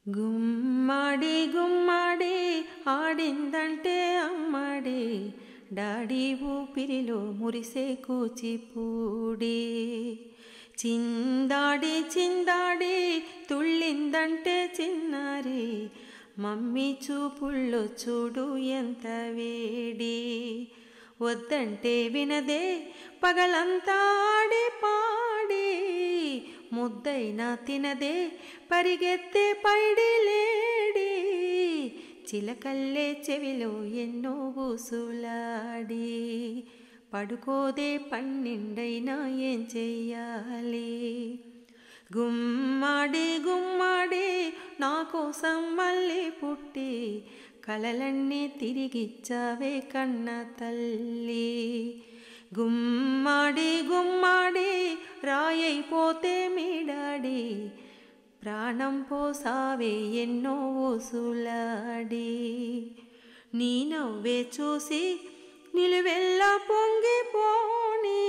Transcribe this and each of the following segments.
గుమ్మడి గుమ్మడి ఆడిందంటే అమ్మడి, డాడీ ఊపిరిలో మురిసే కూచిపూడి. చిందాడి చిందాడి తుళ్ళిందంటే చిన్నారి, మమ్మీ చూపుల్లో చూడు ఎంత వేడి. వద్దంటే వినదే పగలంతా ఆడి పాడి, ముద్దైనా తినదే పరిగెత్తే పైడి లేడి. చిలకల్లే చెవిలో ఎన్నో ఊసులాడి, పడుకోదే పన్నెండైనా ఏం చెయ్యాలి. గుమ్మడి గుమ్మడి నా కోసం మళ్ళీ పుట్టి, కలలన్నీ తిరిగిచ్చావే కన్న తల్లి. గుమ్మడి గుమ్మడి రాయైపోతే మీ డాడీ, ప్రాణం పోసావే ఎన్నో ఊసులాడి. నీ నవ్వే చూసి నిలువెల్లా పొంగిపోని,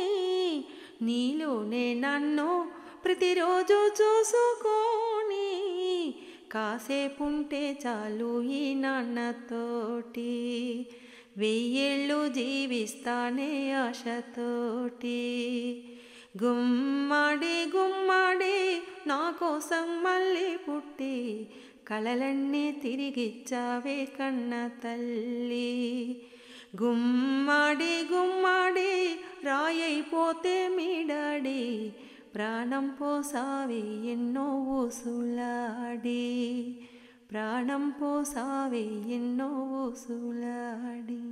నీలోనే నన్ను ప్రతిరోజు చూసుకోని, కాసేపుంటే చాలు ఈ నాన్నతోటి, వెయ్యేళ్ళు జీవిస్తానే ఆశతోటి. గుమ్మడి గుమ్మడి నా కోసం మళ్ళీ పుట్టి, కలలన్నీ తిరిగిచ్చావే కన్న తల్లి. గుమ్మడి గుమ్మడి రాయైపోతే మీ డాడీ, ప్రాణం పోసావే ఎన్నో ఊసులాడి, ప్రాణం పోసావే ఎన్నో ఊసులాడి.